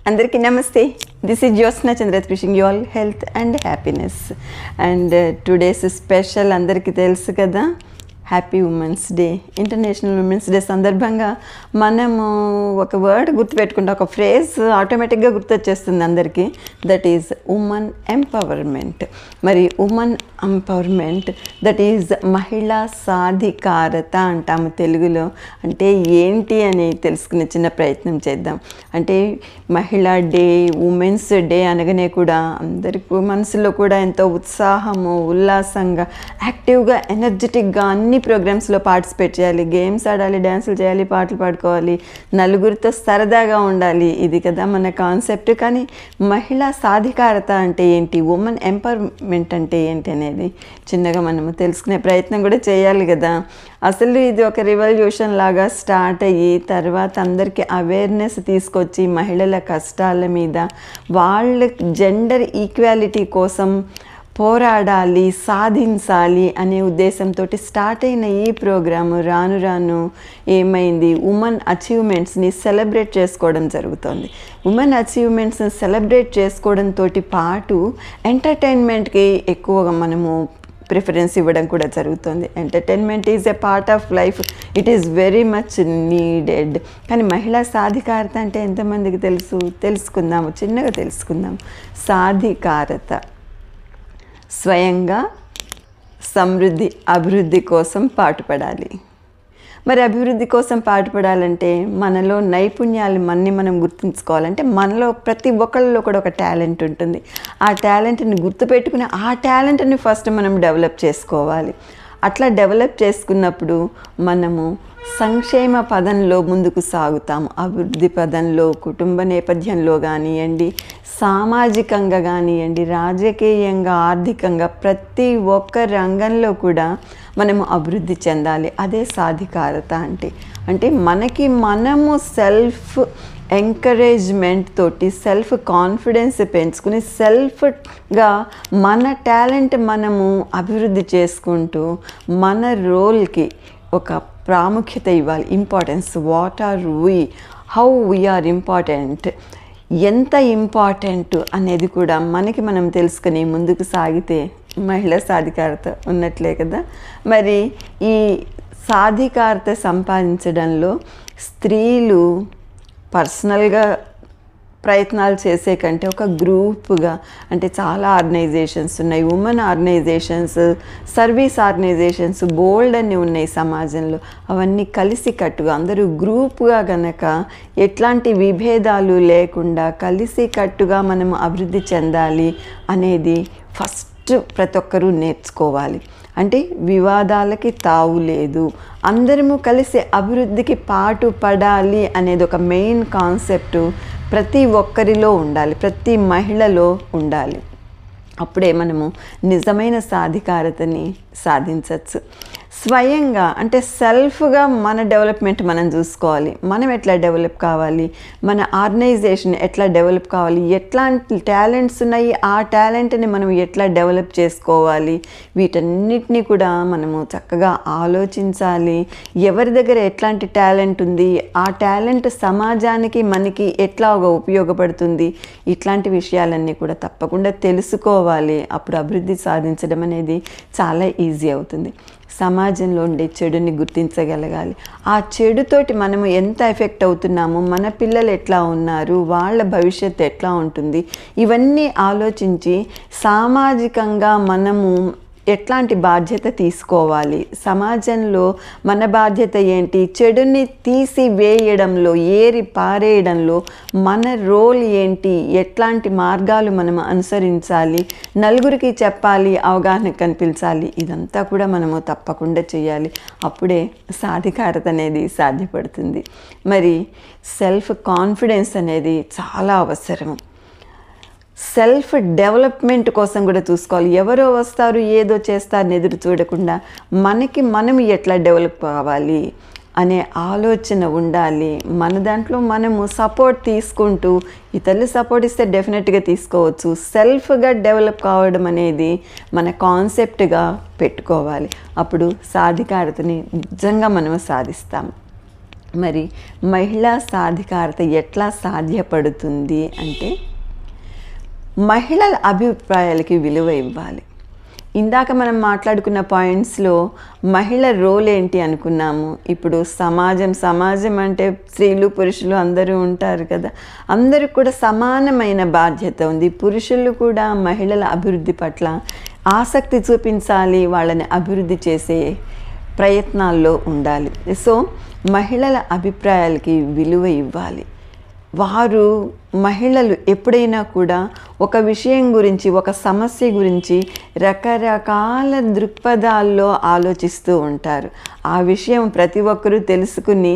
అందరికీ నమస్తే. This is Jyotsna Chandrat wishing you all health and happiness. And today's special అందరికీ తెలుసు కదా, happy women's day. International women's day సందర్భంగా మనము ఒక వర్డ్ గుర్తుపెట్టుకుంటే, ఒక ఫ్రేజ్ ఆటోమేటిక్గా గుర్తొచ్చేస్తుంది అందరికీ. That is women empowerment. మరి ఉమెన్ ఎంపవర్మెంట్ దట్ ఈజ్ మహిళా సాధికారత అంటాము తెలుగులో. అంటే ఏంటి అని తెలుసుకునే చిన్న ప్రయత్నం చేద్దాం. అంటే మహిళా డే, ఉమెన్స్ డే అనగానే కూడా అందరికీ మనసులో కూడా ఎంతో ఉత్సాహము, ఉల్లాసంగా, యాక్టివ్గా, ఎనర్జెటిక్గా అన్ని ప్రోగ్రామ్స్లో పార్టిసిపేట్ చేయాలి, గేమ్స్ ఆడాలి, డ్యాన్సులు చేయాలి, పాటలు పాడుకోవాలి, నలుగురితో సరదాగా ఉండాలి. ఇది కదా మన కాన్సెప్ట్. కానీ మహిళా సాధికారత అంటే ఏంటి, ఉమెన్ ఎంపవర్మెంట్ అంటే ఏంటి అనేది చిన్నగా మనము తెలుసుకునే ప్రయత్నం కూడా చేయాలి కదా. అసలు ఇది ఒక రివల్యూషన్ లాగా స్టార్ట్ అయ్యి తర్వాత అందరికీ అవేర్నెస్ తీసుకొచ్చి మహిళల కష్టాల మీద, వాళ్ళ జెండర్ ఈక్వాలిటీ కోసం పోరాడాలి, సాధించాలి అనే ఉద్దేశంతో స్టార్ట్ అయిన ఈ ప్రోగ్రాము రాను రాను ఏమైంది, ఉమెన్ అచీవ్మెంట్స్ని సెలబ్రేట్ చేసుకోవడం జరుగుతుంది. ఉమెన్ అచీవ్మెంట్స్ని సెలబ్రేట్ చేసుకోవడంతో పాటు ఎంటర్టైన్మెంట్కి ఎక్కువగా మనము ప్రిఫరెన్స్ ఇవ్వడం కూడా జరుగుతుంది. Entertainment is a part of life, it is very much needed. కానీ మహిళా సాధికారత అంటే ఎంతమందికి తెలుసు? తెలుసుకుందాము, చిన్నగా తెలుసుకుందాం. సాధికారత స్వయంగా సమృద్ధి, అభివృద్ధి కోసం పాటుపడాలి. మరి అభివృద్ధి కోసం పాటుపడాలంటే మనలో నైపుణ్యాలు మనం గుర్తుంచుకోవాలంటే, మనలో ప్రతి ఒక్కళ్ళలో కూడా ఒక టాలెంట్ ఉంటుంది. ఆ టాలెంట్ని గుర్తుపెట్టుకుని ఆ టాలెంట్ని ఫస్ట్ మనం డెవలప్ చేసుకోవాలి. అట్లా డెవలప్ చేసుకున్నప్పుడు మనము సంక్షేమ పదంలో ముందుకు సాగుతాము. అభివృద్ధి పదంలో, కుటుంబ నేపథ్యంలో కానివ్వండి, సామాజికంగా కానివ్వండి, రాజకీయంగా, ఆర్థికంగా ప్రతి ఒక్క రంగంలో కూడా మనము అభివృద్ధి చెందాలి. అదే సాధికారత అంటే మనకి మనము సెల్ఫ్ ఎంకరేజ్మెంట్ తోటి, సెల్ఫ్ కాన్ఫిడెన్స్ పెంచుకుని, సెల్ఫ్గా మన టాలెంట్ మనము అభివృద్ధి చేసుకుంటూ మన రోల్కి ఒక ప్రాముఖ్యత ఇవ్వాలి. Importance, what are we, how we are important, ఎంత ఇంపార్టెంట్ అనేది కూడా మనకి మనం తెలుసుకుని ముందుకు సాగితే మహిళా సాధికారత ఉన్నట్లే కదా. మరి ఈ సాధికారత సంపాదించడంలో స్త్రీలు పర్సనల్గా ప్రయత్నాలు చేసే కంటే ఒక గ్రూప్గా, అంటే చాలా ఆర్గనైజేషన్స్ ఉన్నాయి, ఉమెన్ ఆర్గనైజేషన్స్, సర్వీస్ ఆర్గనైజేషన్స్ బోల్డ్ అన్నీ ఉన్నాయి సమాజంలో. అవన్నీ కలిసి కట్టుగా అందరూ గ్రూప్గా గనక ఎట్లాంటి విభేదాలు లేకుండా కలిసి కట్టుగా మనం అభివృద్ధి చెందాలి అనేది ఫస్ట్ ప్రతి ఒక్కరూ నేర్చుకోవాలి. అంటే వివాదాలకి తావు లేదు, అందరము కలిసి అభివృద్ధికి పాటుపడాలి అనేది ఒక మెయిన్ కాన్సెప్టు ప్రతి ఒక్కరిలో ఉండాలి, ప్రతి మహిళలో ఉండాలి. అప్పుడే మనము నిజమైన సాధికారతని సాధించవచ్చు. స్వయంగా అంటే సెల్ఫ్గా మన డెవలప్మెంట్ మనం చూసుకోవాలి. మనం ఎట్లా డెవలప్ కావాలి, మన ఆర్గనైజేషన్ ఎట్లా డెవలప్ కావాలి, ఎట్లాంటి టాలెంట్స్ ఉన్నాయి, ఆ టాలెంట్ని మనం ఎట్లా డెవలప్ చేసుకోవాలి, వీటన్నిటినీ కూడా మనము చక్కగా ఆలోచించాలి. ఎవరి దగ్గర ఎట్లాంటి టాలెంట్ ఉంది, ఆ టాలెంట్ సమాజానికి మనకి ఎట్లా ఉపయోగపడుతుంది, ఇట్లాంటి విషయాలన్నీ కూడా తప్పకుండా తెలుసుకోవాలి. అప్పుడు అభివృద్ధి సాధించడం అనేది చాలా ఈజీ అవుతుంది. సమాజంలో ఉండే చెడుని గుర్తించగలగాలి. ఆ చెడుతోటి మనము ఎంత ఎఫెక్ట్ అవుతున్నామో, మన పిల్లలు ఎట్లా ఉన్నారు, వాళ్ళ భవిష్యత్తు ఎట్లా ఉంటుంది, ఇవన్నీ ఆలోచించి సామాజికంగా మనము ఎట్లాంటి బాధ్యత తీసుకోవాలి, సమాజంలో మన బాధ్యత ఏంటి, చెడుని తీసివేయడంలో, ఏరి పారేయడంలో మన రోల్ ఏంటి, ఎట్లాంటి మార్గాలు మనం అనుసరించాలి, నలుగురికి చెప్పాలి, అవగాహన కల్పించాలి, ఇదంతా కూడా మనము తప్పకుండా చేయాలి. అప్పుడే సాధికారత అనేది సాధ్యపడుతుంది. మరి సెల్ఫ్ కాన్ఫిడెన్స్ అనేది చాలా అవసరం. సెల్ఫ్ డెవలప్మెంట్ కోసం కూడా చూసుకోవాలి. ఎవరో వస్తారు ఏదో చేస్తారని ఎదురు చూడకుండా మనకి మనం ఎట్లా డెవలప్ కావాలి అనే ఆలోచన ఉండాలి. మన దాంట్లో మనము సపోర్ట్ తీసుకుంటూ, ఇతరులు సపోర్ట్ ఇస్తే డెఫినెట్గా తీసుకోవచ్చు. సెల్ఫ్గా డెవలప్ కావడం అనేది మన కాన్సెప్ట్గా పెట్టుకోవాలి. అప్పుడు సాధికారతని నిజంగా మనము సాధిస్తాం. మరి మహిళా సాధికారత ఎట్లా సాధ్యపడుతుంది అంటే మహిళల అభిప్రాయాలకి విలువ ఇవ్వాలి. ఇందాక మనం మాట్లాడుకున్న పాయింట్స్లో మహిళ రోల్ ఏంటి అనుకున్నాము. ఇప్పుడు సమాజం అంటే స్త్రీలు పురుషులు అందరూ ఉంటారు కదా, అందరికి కూడా సమానమైన బాధ్యత ఉంది. పురుషులు కూడా మహిళల అభివృద్ధి పట్ల ఆసక్తి చూపించాలి, వాళ్ళని అభివృద్ధి చేసే ప్రయత్నాల్లో ఉండాలి. సో మహిళల అభిప్రాయాలకి విలువ ఇవ్వాలి. మహిళలు ఎప్పుడైనా కూడా ఒక విషయం గురించి, ఒక సమస్య గురించి రకరకాల దృక్పథాల్లో ఆలోచిస్తూ ఉంటారు. ఆ విషయం ప్రతి ఒక్కరూ తెలుసుకుని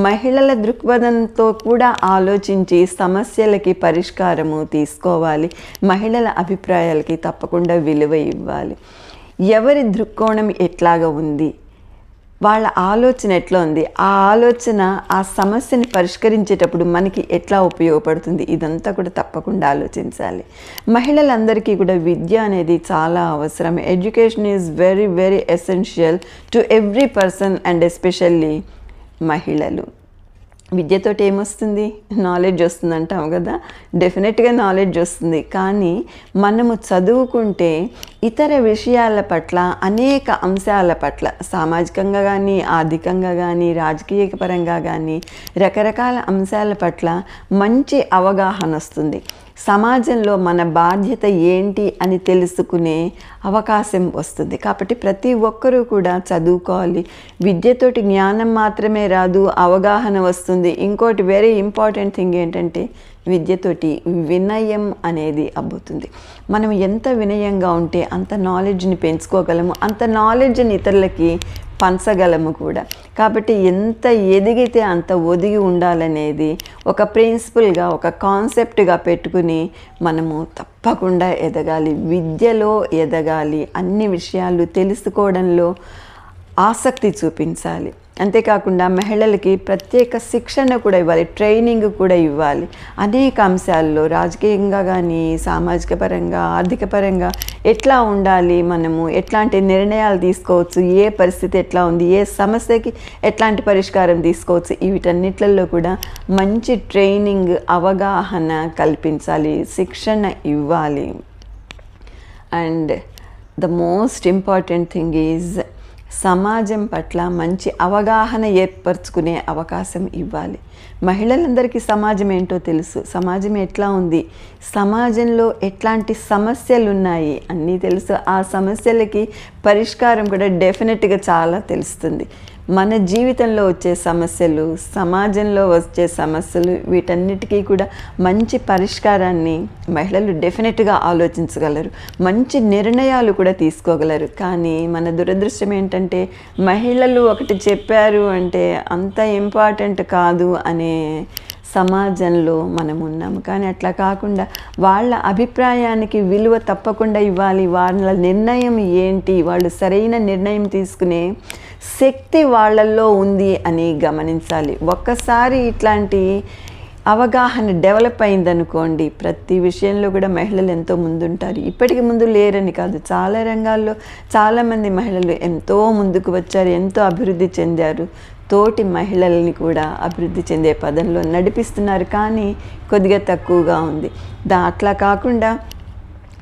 మహిళల దృక్పథంతో కూడా ఆలోచించి సమస్యలకి పరిష్కారము తీసుకోవాలి. మహిళల అభిప్రాయాలకి తప్పకుండా విలువ ఇవ్వాలి. ఎవరి దృక్కోణం ఎట్లాగా ఉంది, వాళ్ళ ఆలోచన ఎట్లా ఉంది, ఆ ఆలోచన ఆ సమస్యని పరిష్కరించేటప్పుడు మనకి ఎట్లా ఉపయోగపడుతుంది, ఇదంతా కూడా తప్పకుండా ఆలోచించాలి. మహిళలందరికీ కూడా విద్య అనేది చాలా అవసరం. Education is very very essential to every person and especially మహిళలు. విద్యతోటి ఏమొస్తుంది? నాలెడ్జ్ వస్తుంది అంటాం కదా, డెఫినెట్గా నాలెడ్జ్ వస్తుంది. కానీ మనము చదువుకుంటే ఇతర విషయాల పట్ల, అనేక అంశాల పట్ల, సామాజికంగా కానీ, ఆర్థికంగా కానీ, రాజకీయ పరంగా కానీ, రకరకాల అంశాల పట్ల మంచి అవగాహన వస్తుంది. సమాజంలో మన బాధ్యత ఏంటి అని తెలుసుకునే అవకాశం వస్తుంది. కాబట్టి ప్రతి ఒక్కరూ కూడా చదువుకోవాలి. విద్యతోటి జ్ఞానం మాత్రమే రాదు, అవగాహన వస్తుంది. ఇంకోటి వెరీ ఇంపార్టెంట్ థింగ్ ఏంటంటే విద్యతోటి వినయం అనేది అబ్బుతుంది. మనం ఎంత వినయంగా ఉంటే అంత నాలెడ్జ్ని పెంచుకోగలము, అంత నాలెడ్జ్ని ఇతరులకి పంచగలము కూడా. కాబట్టి ఎంత ఎదిగితే అంత ఒదిగి ఉండాలనేది ఒక ప్రిన్సిపల్గా, ఒక కాన్సెప్ట్గా పెట్టుకుని మనము తప్పకుండా ఎదగాలి. విద్యలో ఎదగాలి, అన్ని విషయాలు తెలుసుకోవడంలో ఆసక్తి చూపించాలి. అంతేకాకుండా మహిళలకి ప్రత్యేక శిక్షణ కూడా ఇవ్వాలి, ట్రైనింగ్ కూడా ఇవ్వాలి. అనేక అంశాల్లో రాజకీయంగా కానీ, సామాజిక పరంగా, ఆర్థిక పరంగా ఎట్లా ఉండాలి, మనము ఎట్లాంటి నిర్ణయాలు తీసుకోవచ్చు, ఏ పరిస్థితి ఎట్లా ఉంది, ఏ సమస్యకి ఎట్లాంటి పరిష్కారం తీసుకోవచ్చు, వీటన్నిట్లలో కూడా మంచి ట్రైనింగ్, అవగాహన కల్పించాలి, శిక్షణ ఇవ్వాలి. And the most important thing is సమాజం పట్ల మంచి అవగాహన ఏర్పరచుకునే అవకాశం ఇవ్వాలి. మహిళలందరికీ సమాజం ఏంటో తెలుసు, సమాజం ఎట్లా ఉంది, సమాజంలో ఎట్లాంటి సమస్యలు ఉన్నాయి అన్నీ తెలుసు. ఆ సమస్యలకి పరిష్కారం కూడా డెఫినెట్గా చాలా తెలుస్తుంది. మన జీవితంలో వచ్చే సమస్యలు, సమాజంలో వచ్చే సమస్యలు, వీటన్నిటికీ కూడా మంచి పరిష్కారాన్ని మహిళలు డెఫినెట్గా ఆలోచించగలరు, మంచి నిర్ణయాలు కూడా తీసుకోగలరు. కానీ మన దురదృష్టం ఏంటంటే మహిళలు ఒకటి చెప్పారు అంటే అంత ఇంపార్టెంట్ కాదు అనే సమాజంలో మనం ఉన్నాము. కానీ అట్లా కాకుండా వాళ్ళ అభిప్రాయానికి విలువ తప్పకుండా ఇవ్వాలి. వాళ్ళ నిర్ణయం ఏంటి, వాళ్ళు సరైన నిర్ణయం తీసుకునే శక్తి వాళ్ళల్లో ఉంది అని గమనించాలి. ఒక్కసారి ఇట్లాంటి అవగాహన డెవలప్ అయిందనుకోండి, ప్రతి విషయంలో కూడా మహిళలు ఎంతో ముందుంటారు. ఇప్పటికి ముందు లేరని కాదు, చాలా రంగాల్లో చాలామంది మహిళలు ఎంతో ముందుకు వచ్చారు, ఎంతో అభివృద్ధి చెందారు. తోటి మహిళల్ని కూడా అభివృద్ధి చెందే పదంలో నడిపిస్తున్నారు. కానీ కొద్దిగా తక్కువగా ఉంది. అట్లా కాకుండా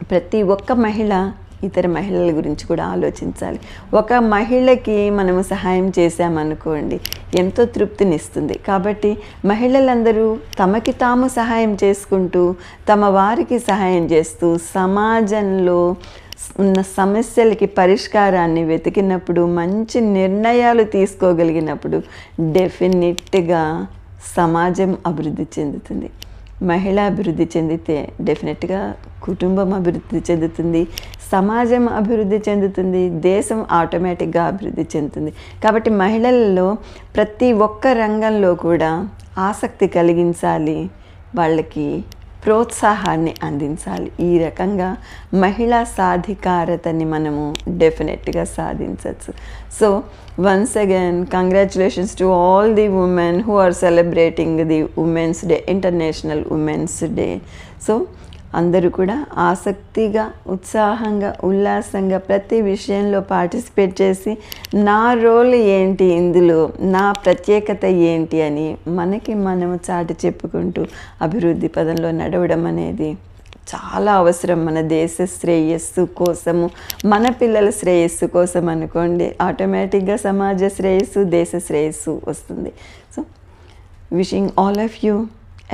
ప్రతి ఒక్క మహిళ ఇతర మహిళల గురించి కూడా ఆలోచించాలి. ఒక మహిళకి మనము సహాయం చేశామనుకోండి, ఎంతో తృప్తినిస్తుంది. కాబట్టి మహిళలందరూ తమకి తాము సహాయం చేసుకుంటూ, తమ వారికి సహాయం చేస్తూ, సమాజంలో ఉన్న సమస్యలకి పరిష్కారాన్ని వెతికినప్పుడు, మంచి నిర్ణయాలు తీసుకోగలిగినప్పుడు డెఫినెట్గా సమాజం అభివృద్ధి చెందుతుంది. మహిళ అభివృద్ధి చెందితే డెఫినెట్గా కుటుంబం అభివృద్ధి చెందుతుంది, సమాజం అభివృద్ధి చెందుతుంది, దేశం ఆటోమేటిక్గా అభివృద్ధి చెందుతుంది. కాబట్టి మహిళలలో ప్రతి ఒక్క రంగంలో కూడా ఆసక్తి కలిగించాలి, వాళ్ళకి ప్రోత్సాహాన్ని అందించాలి. ఈ రకంగా మహిళా సాధికారతని మనము డెఫినెట్గా సాధించవచ్చు. So once again congratulations to all the women who are celebrating the women's day, international women's day. So అందరూ కూడా ఆసక్తిగా, ఉత్సాహంగా, ఉల్లాసంగా ప్రతి విషయంలో పార్టిసిపేట్ చేసి నా రోల్ ఏంటి ఇందులో, నా ప్రత్యేకత ఏంటి అని మనకి మనము చాటి చెప్పుకుంటూ అభివృద్ధి పదంలో నడవడం అనేది చాలా అవసరం. మన దేశ శ్రేయస్సు కోసము, మన పిల్లల శ్రేయస్సు కోసం అనుకోండి, ఆటోమేటిక్గా సమాజ శ్రేయస్సు, దేశ శ్రేయస్సు వస్తుంది. So wishing all of you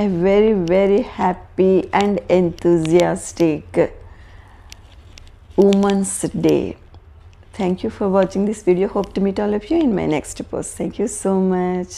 a very very happy and enthusiastic Women's Day. Thank you for watching this video. Hope to meet all of you in my next post. Thank you so much.